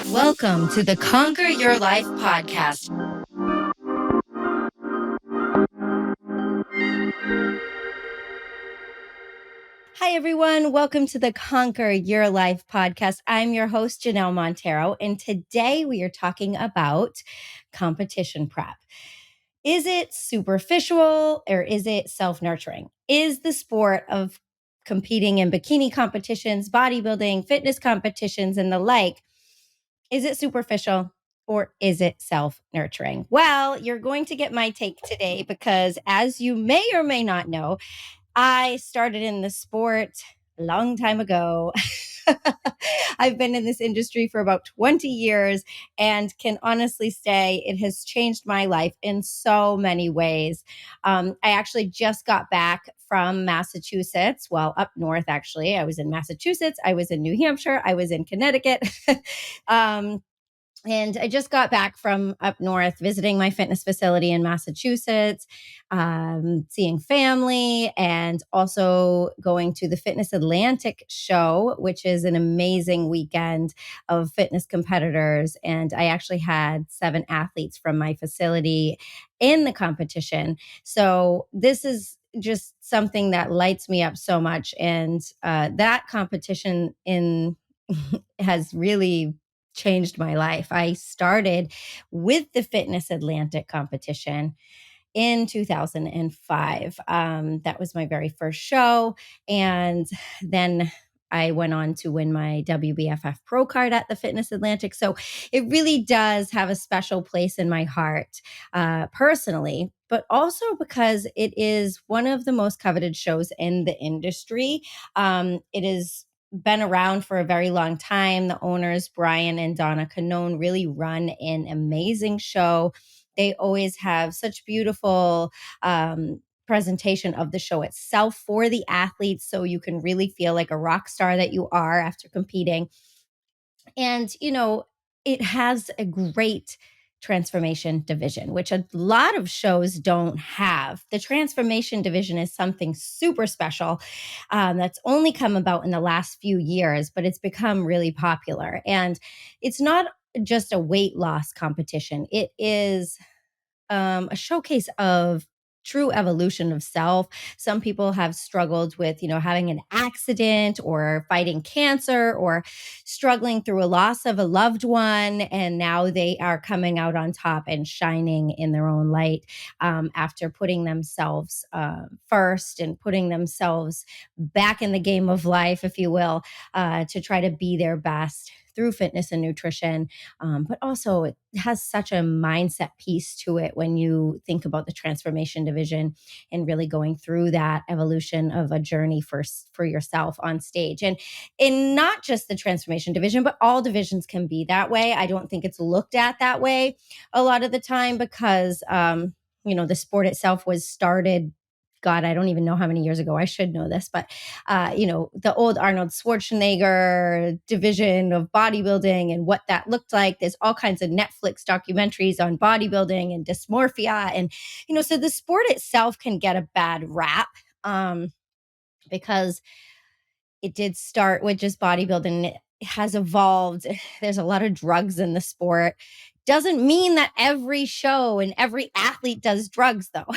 Welcome to the Conquer Your Life podcast. Hi, everyone. Welcome to the Conquer Your Life podcast. I'm your host, Janelle Montero, and today we are talking about competition prep. Is it superficial or is it self-nurturing? Is the sport of competing in bikini competitions, bodybuilding, fitness competitions, and the like, is it superficial or is it self-nurturing? Well, you're going to get my take today because, as you may or may not know, I started in the sport a long time ago. I've been in this industry for about 20 years and can honestly say it has changed my life in so many ways. I actually just got back from Massachusetts. Well, up north, actually. I was in Massachusetts. I was in New Hampshire. I was in Connecticut. And I just got back from up north visiting my fitness facility in Massachusetts, seeing family, and also going to the Fitness Atlantic show, which is an amazing weekend of fitness competitors. And I actually had 7 athletes from my facility in the competition. So this is just something that lights me up so much. And that competition in has really changed my life. I started with the Fitness Atlantic competition in 2005. That was my very first show. And then I went on to win my WBFF Pro card at the Fitness Atlantic. So it really does have a special place in my heart personally, but also because it is one of the most coveted shows in the industry. It is been around for a very long time. The owners, Brian and Donna Canone, really run an amazing show. They always have such beautiful presentation of the show itself for the athletes, so you can really feel like a rock star that you are after competing. And, it has a great transformation division, which a lot of shows don't have. The transformation division is something super special that's only come about in the last few years, but it's become really popular. And it's not just a weight loss competition, it is a showcase of true evolution of self. Some people have struggled with, having an accident or fighting cancer or struggling through a loss of a loved one. And now they are coming out on top and shining in their own light after putting themselves first and putting themselves back in the game of life, if you will, to try to be their best through fitness and nutrition. But also, it has such a mindset piece to it when you think about the transformation division and really going through that evolution of a journey for yourself on stage. And in not just the transformation division, but all divisions can be that way. I don't think it's looked at that way a lot of the time because, the sport itself was started. God, I don't even know how many years ago. I should know this, but the old Arnold Schwarzenegger division of bodybuilding and what that looked like. There's all kinds of Netflix documentaries on bodybuilding and dysmorphia. And, so the sport itself can get a bad rap because it did start with just bodybuilding. It has evolved. There's a lot of drugs in the sport. Doesn't mean that every show and every athlete does drugs, though.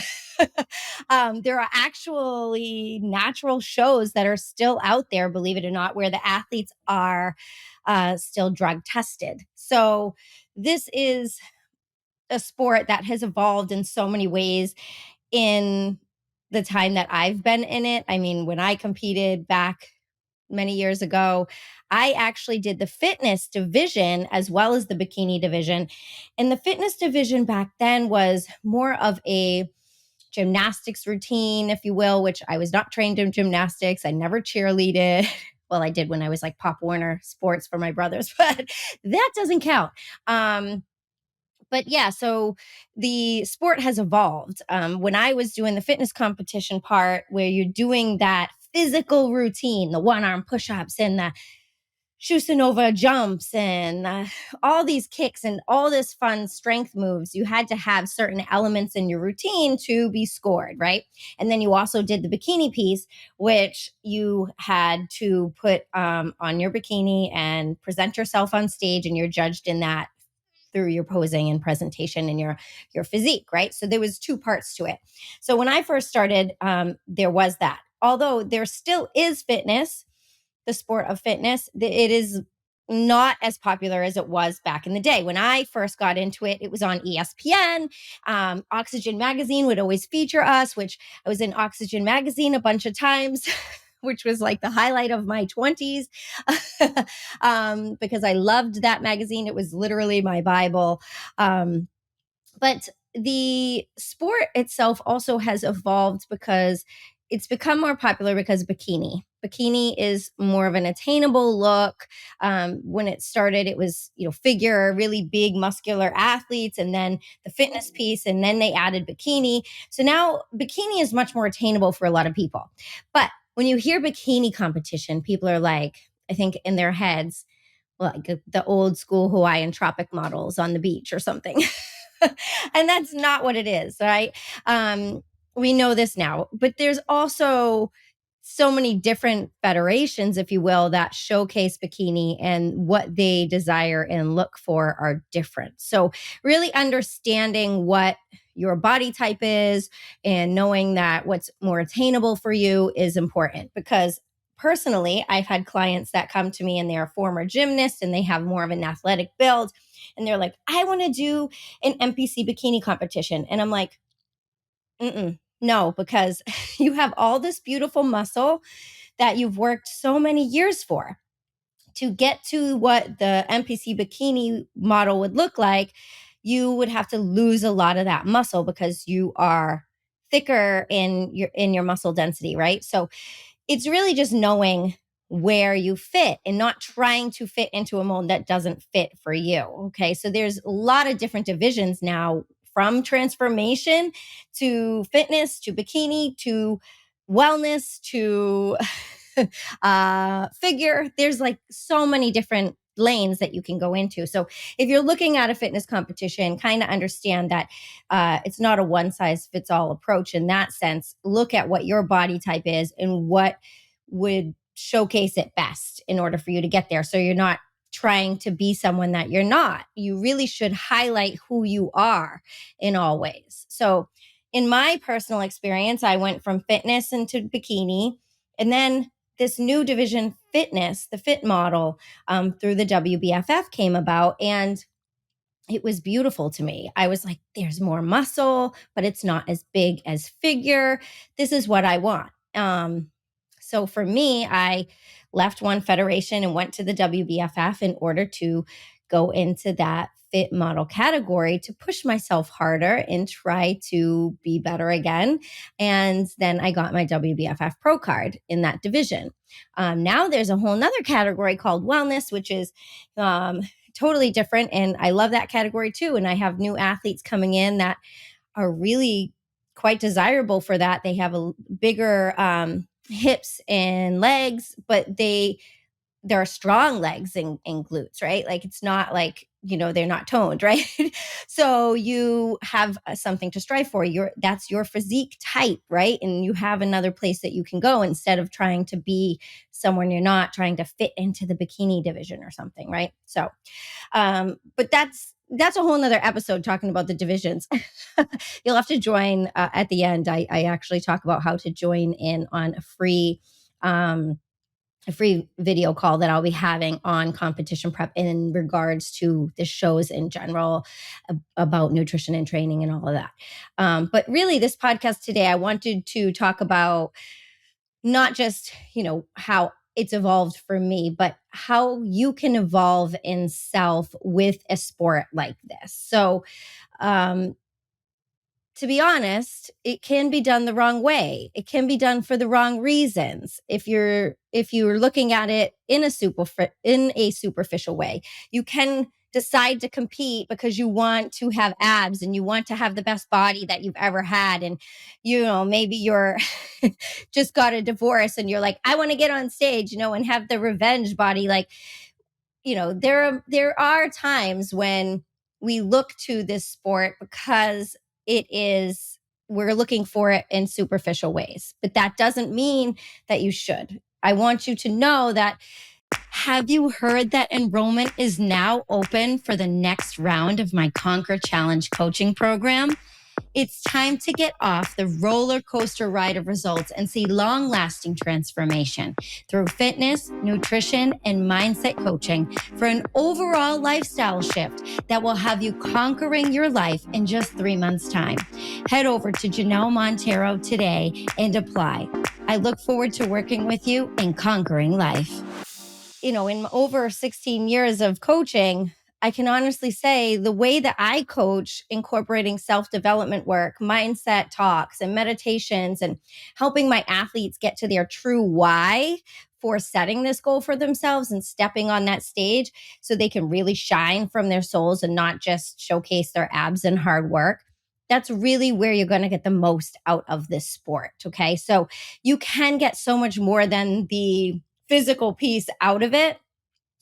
There are actually natural shows that are still out there, believe it or not, where the athletes are still drug tested. So this is a sport that has evolved in so many ways in the time that I've been in it. I mean, when I competed back many years ago, I actually did the fitness division as well as the bikini division. And the fitness division back then was more of a gymnastics routine, if you will, which I was not trained in gymnastics. I never cheerleaded. Well, I did when I was like Pop Warner Sports for my brothers, but that doesn't count. But yeah, so the sport has evolved. When I was doing the fitness competition part, where you're doing that physical routine, the one arm push ups and the Shusanova jumps and all these kicks and all this fun strength moves. You had to have certain elements in your routine to be scored, right? And then you also did the bikini piece, which you had to put on your bikini and present yourself on stage, and you're judged in that through your posing and presentation and your physique, right? So there was two parts to it. So when I first started, there was that. Although there still is fitness, the sport of fitness, it is not as popular as it was back in the day. When I first got into it, it was on ESPN. Oxygen Magazine would always feature us, which I was in Oxygen Magazine a bunch of times. Which was like the highlight of my 20s because I loved that magazine. It was literally my Bible. But the sport itself also has evolved because it's become more popular because bikini is more of an attainable look. When it started, it was, figure, really big muscular athletes, and then the fitness piece, and then they added bikini. So now bikini is much more attainable for a lot of people. But when you hear bikini competition, people are like, I think in their heads, like the old school Hawaiian tropic models on the beach or something. And that's not what it is, right? We know this now, but there's also so many different federations, if you will, that showcase bikini, and what they desire and look for are different. So really understanding what your body type is and knowing that what's more attainable for you is important, because personally, I've had clients that come to me and they're former gymnasts and they have more of an athletic build, and they're like, I want to do an NPC bikini competition. And I'm like, no, because you have all this beautiful muscle that you've worked so many years for. To get to what the NPC bikini model would look like, you would have to lose a lot of that muscle because you are thicker in your muscle density, right? So it's really just knowing where you fit and not trying to fit into a mold that doesn't fit for you. Okay. So there's a lot of different divisions now, from transformation to fitness to bikini to wellness to figure. There's like so many different lanes that you can go into. So if you're looking at a fitness competition, kind of understand that it's not a one size fits all approach in that sense. Look at what your body type is and what would showcase it best in order for you to get there. So you're not trying to be someone that you're not. You really should highlight who you are in all ways. So in my personal experience, I went from fitness into bikini, and then this new division, fitness, the fit model, through the WBFF came about, and it was beautiful to me. I was like, there's more muscle, but it's not as big as figure. This is what I want. So for me, I left one federation and went to the WBFF in order to go into that fit model category to push myself harder and try to be better again. And then I got my WBFF Pro card in that division. Now there's a whole nother category called wellness, which is totally different. And I love that category too. And I have new athletes coming in that are really quite desirable for that. They have a bigger hips and legs, but there are strong legs and glutes, right? Like it's not like, they're not toned, right? So you have something to strive for. That's your physique type, right? And you have another place that you can go instead of trying to be someone you're not, trying to fit into the bikini division or something, right? So, but that's a whole nother episode talking about the divisions. You'll have to join at the end. I actually talk about how to join in on a free video call that I'll be having on competition prep in regards to the shows in general, about nutrition and training and all of that. But really, this podcast today, I wanted to talk about not just, how it's evolved for me, but how you can evolve in self with a sport like this. So, to be honest, it can be done the wrong way. It can be done for the wrong reasons. If you're looking at it in a superficial way, you can decide to compete because you want to have abs and you want to have the best body that you've ever had. And, maybe you're just got a divorce and you're like, I want to get on stage, and have the revenge body. Like, there are times when we look to this sport because it is we're looking for it in superficial ways, but that doesn't mean that you should. I want you to know that. Have you heard that enrollment is now open for the next round of my Conquer Challenge coaching program? It's time to get off the roller coaster ride of results and see long lasting transformation through fitness, nutrition, and mindset coaching for an overall lifestyle shift that will have you conquering your life in just 3 months' time. Head over to Janelle Montero today and apply. I look forward to working with you in conquering life. In over 16 years of coaching, I can honestly say the way that I coach, incorporating self-development work, mindset talks, and meditations, and helping my athletes get to their true why for setting this goal for themselves and stepping on that stage so they can really shine from their souls and not just showcase their abs and hard work. That's really where you're going to get the most out of this sport. Okay. So you can get so much more than the physical piece out of it.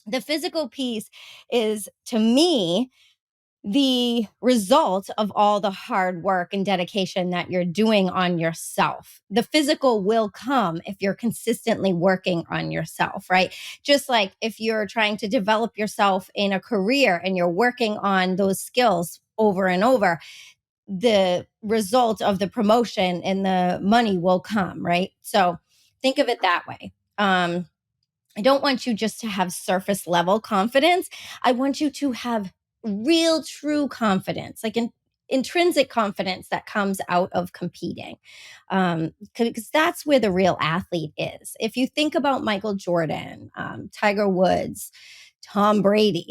The physical piece is, to me, the result of all the hard work and dedication that you're doing on yourself. The physical will come if you're consistently working on yourself, right? Just like if you're trying to develop yourself in a career and you're working on those skills over and over, the result of the promotion and the money will come, right? So think of it that way. I don't want you just to have surface level confidence. I want you to have real, true confidence, like intrinsic confidence that comes out of competing. Because that's where the real athlete is. If you think about Michael Jordan, Tiger Woods, Tom Brady,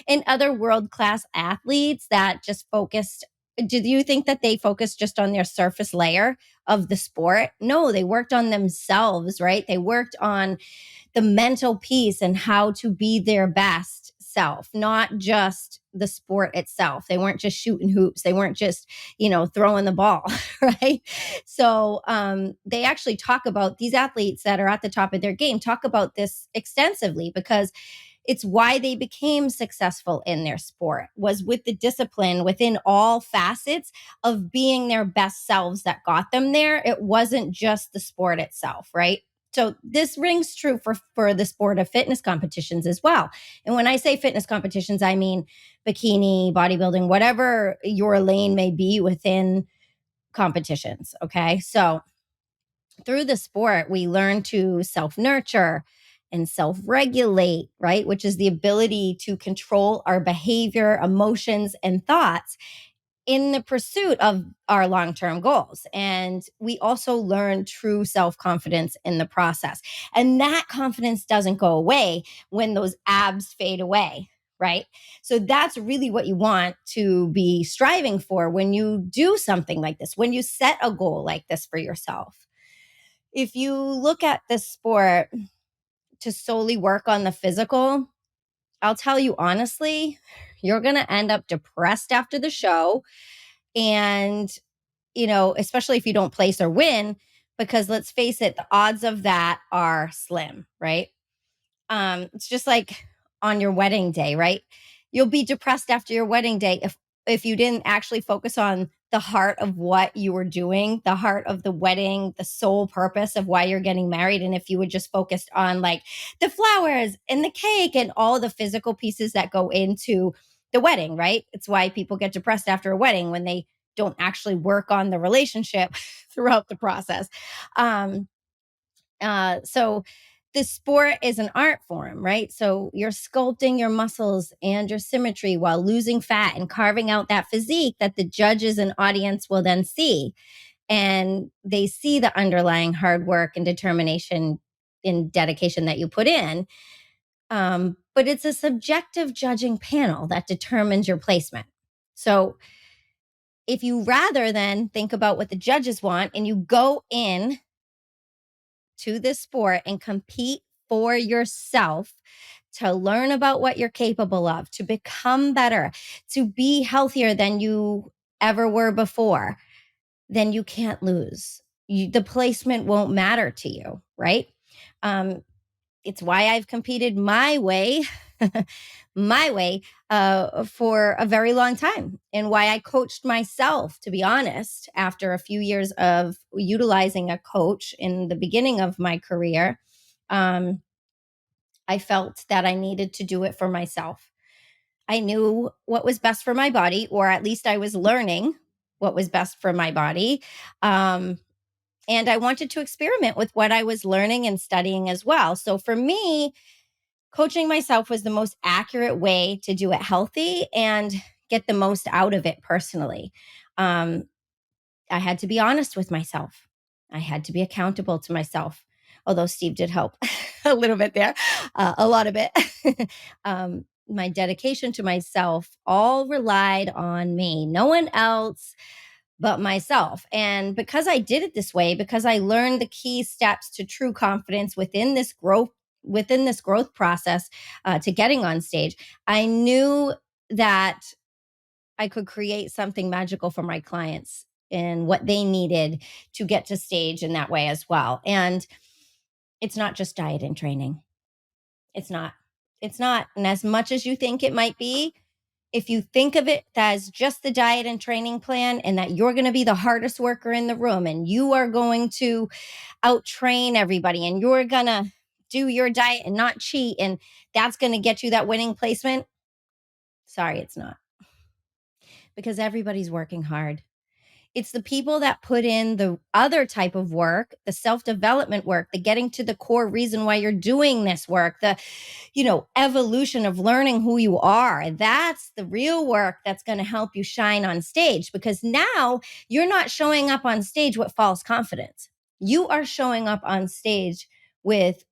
and other world class athletes that just focused. Did you think that they focused just on their surface layer of the sport? No, they worked on themselves, right? They worked on the mental piece and how to be their best self, not just the sport itself. They weren't just shooting hoops. They weren't just, throwing the ball, right? So they actually talk about these athletes that are at the top of their game, talk about this extensively because it's why they became successful in their sport, was with the discipline within all facets of being their best selves that got them there. It wasn't just the sport itself, right? So this rings true for the sport of fitness competitions as well. And when I say fitness competitions, I mean bikini, bodybuilding, whatever your lane may be within competitions. Okay. So through the sport, we learn to self-nurture and self-regulate, right? Which is the ability to control our behavior, emotions, and thoughts in the pursuit of our long-term goals. And we also learn true self-confidence in the process. And that confidence doesn't go away when those abs fade away, right? So that's really what you want to be striving for when you do something like this, when you set a goal like this for yourself. If you look at this sport to solely work on the physical, I'll tell you honestly, you're going to end up depressed after the show. And, especially if you don't place or win, because let's face it, the odds of that are slim, right? It's just like on your wedding day, right? You'll be depressed after your wedding day if you didn't actually focus on the heart of what you were doing, the heart of the wedding, the sole purpose of why you're getting married. And if you would just focused on like the flowers and the cake and all the physical pieces that go into the wedding, right? It's why people get depressed after a wedding when they don't actually work on the relationship throughout the process. So this sport is an art form, right? So you're sculpting your muscles and your symmetry while losing fat and carving out that physique that the judges and audience will then see. And they see the underlying hard work and determination and dedication that you put in. But it's a subjective judging panel that determines your placement. So if you rather than think about what the judges want and you go in to this sport and compete for yourself, to learn about what you're capable of, to become better, to be healthier than you ever were before, then you can't lose. The placement won't matter to you, right? It's why I've competed my way, my way, for a very long time, and why I coached myself, to be honest, after a few years of utilizing a coach in the beginning of my career. I felt that I needed to do it for myself. I knew what was best for my body, or at least I was learning what was best for my body. Um, and I wanted to experiment with what I was learning and studying as well. So for me, coaching myself was the most accurate way to do it healthy and get the most out of it personally. Um, I had to be honest with myself. I had to be accountable to myself. Although Steve did help a little bit there, a lot of it. My dedication to myself all relied on me, no one else but myself. And because I did it this way, because I learned the key steps to true confidence within this growth process, to getting on stage, I knew that I could create something magical for my clients and what they needed to get to stage in that way as well. And it's not just diet and training. It's not. It's not. And as much as you think it might be, if you think of it as just the diet and training plan and that you're going to be the hardest worker in the room and you are going to out train everybody and you're going to do your diet and not cheat and that's going to get you that winning placement, sorry, it's not. Because everybody's working hard. It's the people that put in the other type of work, the self-development work, the getting to the core reason why you're doing this work, the, evolution of learning who you are. That's the real work that's going to help you shine on stage, because now you're not showing up on stage with false confidence. You are showing up on stage with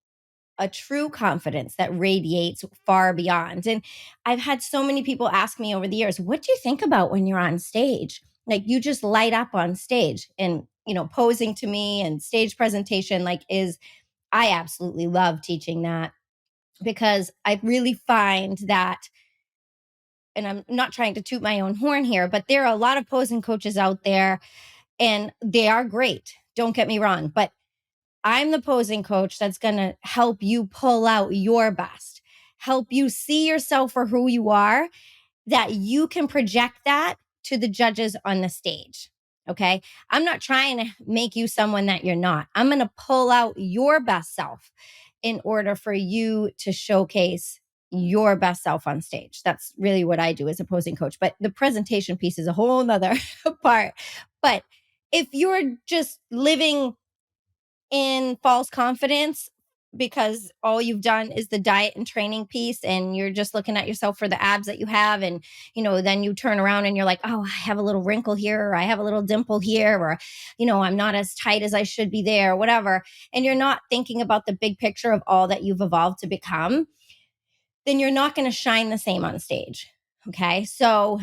a true confidence that radiates far beyond. And I've had so many people ask me over the years, what do you think about when you're on stage? Like, you just light up on stage, and, posing to me and stage presentation, I absolutely love teaching that, because I really find that, and I'm not trying to toot my own horn here, but there are a lot of posing coaches out there and they are great. Don't get me wrong, but I'm the posing coach that's going to help you pull out your best, help you see yourself for who you are, that you can project that to the judges on the stage. Okay. I'm not trying to make you someone that you're not. I'm going to pull out your best self in order for you to showcase your best self on stage. That's really what I do as a posing coach. But the presentation piece is a whole nother part. But if you're just living in false confidence because all you've done is the diet and training piece, and you're just looking at yourself for the abs that you have, and then you turn around and you're like, oh, I have a little wrinkle here, or I have a little dimple here, or I'm not as tight as I should be there, or whatever, and you're not thinking about the big picture of all that you've evolved to become, then you're not going to shine the same on stage. Okay, so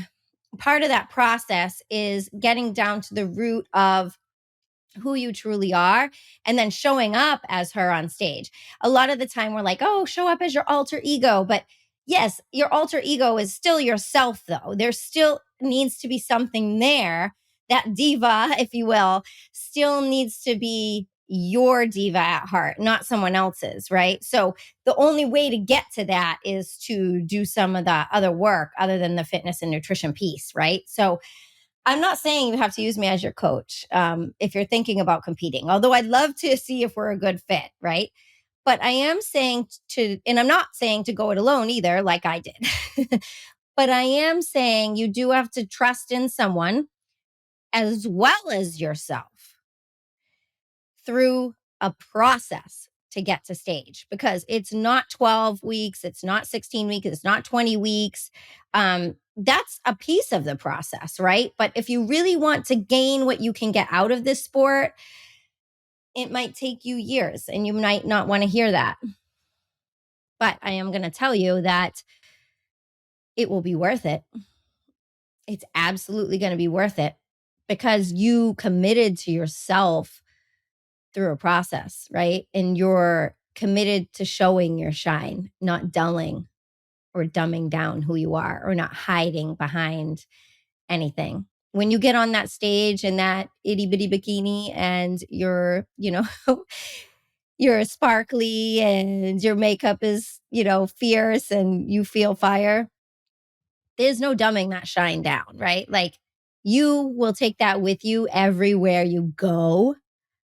part of that process is getting down to the root of who you truly are, and then showing up as her on stage. A lot of the time we're like, oh, show up as your alter ego. But yes, your alter ego is still yourself, though. There still needs to be something there. That diva, if you will, still needs to be your diva at heart, not someone else's, right? So the only way to get to that is to do some of the other work other than the fitness and nutrition piece, right? So I'm not saying you have to use me as your coach, if you're thinking about competing, although I'd love to see if we're a good fit, right? But I am saying and I'm not saying to go it alone either, like I did. But I am saying you do have to trust in someone as well as yourself through a process to get to stage, because it's not 12 weeks, it's not 16 weeks, it's not 20 weeks. That's a piece of the process, right? But if you really want to gain what you can get out of this sport, it might take you years, and you might not want to hear that. But I am going to tell you that it will be worth it. It's absolutely going to be worth it, because you committed to yourself through a process, right? And you're committed to showing your shine, not dulling or dumbing down who you are, or not hiding behind anything. When you get on that stage in that itty bitty bikini and you're, you're sparkly and your makeup is, fierce and you feel fire. There's no dumbing that shine down, right? Like you will take that with you everywhere you go,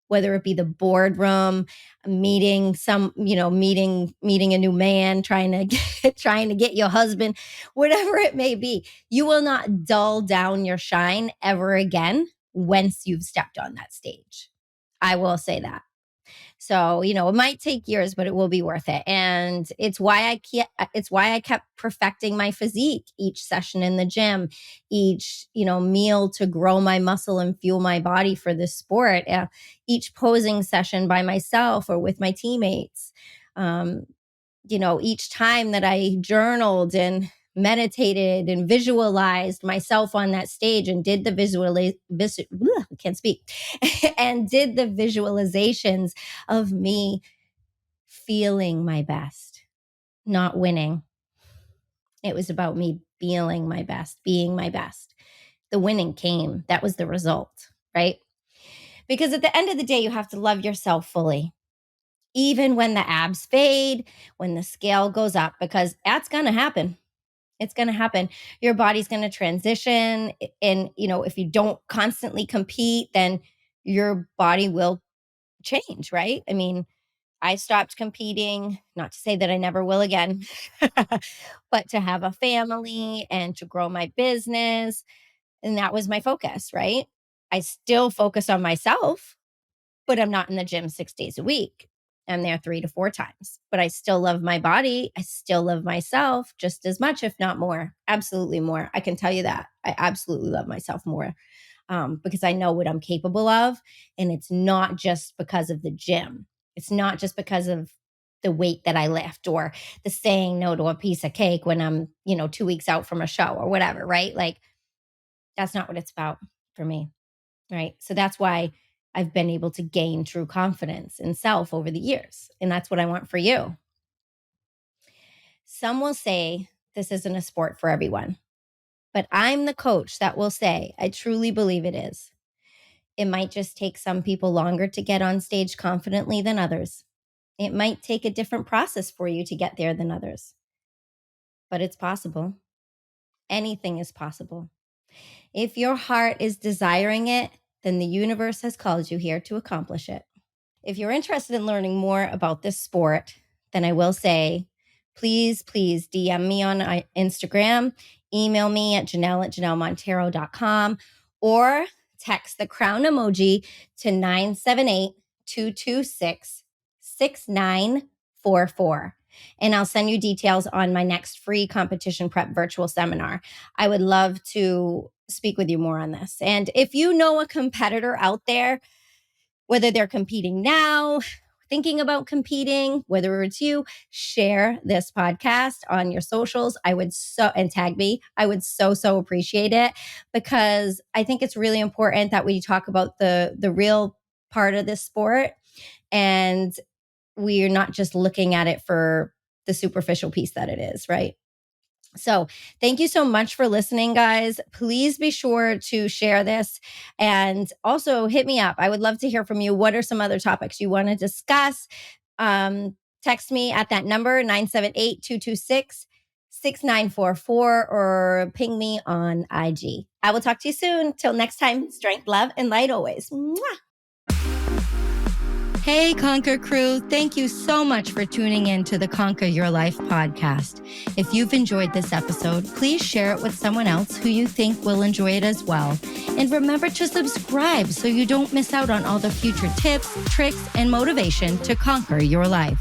whether it be the boardroom, meeting meeting a new man, trying to get your husband, whatever it may be. You will not dull down your shine ever again once you've stepped on that stage. I will say that. So, it might take years, but it will be worth it. And it's why I kept perfecting my physique each session in the gym, each, meal to grow my muscle and fuel my body for this sport, each posing session by myself or with my teammates. Each time that I journaled and meditated and visualized myself on that stage and did the can't speak and did the visualizations of me feeling my best, not winning. It was about me feeling my best, being my best. The winning came. That was the result, right? Because at the end of the day, you have to love yourself fully. Even when the abs fade, when the scale goes up, because that's going to happen. It's going to happen. Your body's going to transition. And, if you don't constantly compete, then your body will change, right? I mean, I stopped competing, not to say that I never will again, but to have a family and to grow my business. And that was my focus, right? I still focus on myself, but I'm not in the gym 6 days a week. I'm there 3 to 4 times, but I still love my body. I still love myself just as much, if not more. Absolutely more. I can tell you that. I absolutely love myself more because I know what I'm capable of. And it's not just because of the gym. It's not just because of the weight that I lift or the saying no to a piece of cake when I'm, 2 weeks out from a show or whatever, right? Like that's not what it's about for me, right? So that's why I've been able to gain true confidence in self over the years. And that's what I want for you. Some will say this isn't a sport for everyone, but I'm the coach that will say, I truly believe it is. It might just take some people longer to get on stage confidently than others. It might take a different process for you to get there than others, but it's possible. Anything is possible. If your heart is desiring it, then the universe has called you here to accomplish it. If you're interested in learning more about this sport, then I will say, please DM me on Instagram, email me at janelle@janellemontero.com, or text the crown emoji to 978-226-6944. And I'll send you details on my next free competition prep virtual seminar. I would love to speak with you more on this. And if you know a competitor out there, whether they're competing now, thinking about competing, whether it's you, share this podcast on your socials. And tag me. I would so appreciate it because I think it's really important that we talk about the real part of this sport and we're not just looking at it for the superficial piece that it is, right? So thank you so much for listening, guys. Please be sure to share this and also hit me up. I would love to hear from you. What are some other topics you want to discuss? Text me at that number, 978-226-6944, or ping me on IG. I will talk to you soon. Till next time, strength, love, and light always. Mwah. Hey, Conquer crew. Thank you so much for tuning in to the Conquer Your Life podcast. If you've enjoyed this episode, please share it with someone else who you think will enjoy it as well. And remember to subscribe so you don't miss out on all the future tips, tricks, and motivation to conquer your life.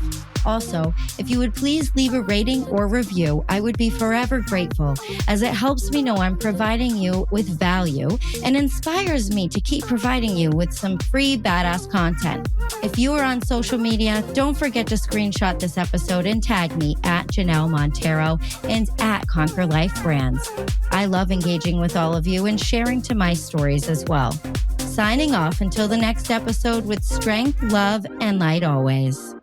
Also, if you would please leave a rating or review, I would be forever grateful, as it helps me know I'm providing you with value and inspires me to keep providing you with some free badass content. If you are on social media, don't forget to screenshot this episode and tag me at Janelle Montero and at Conquer Life Brands. I love engaging with all of you and sharing to my stories as well. Signing off until the next episode with strength, love, and light always.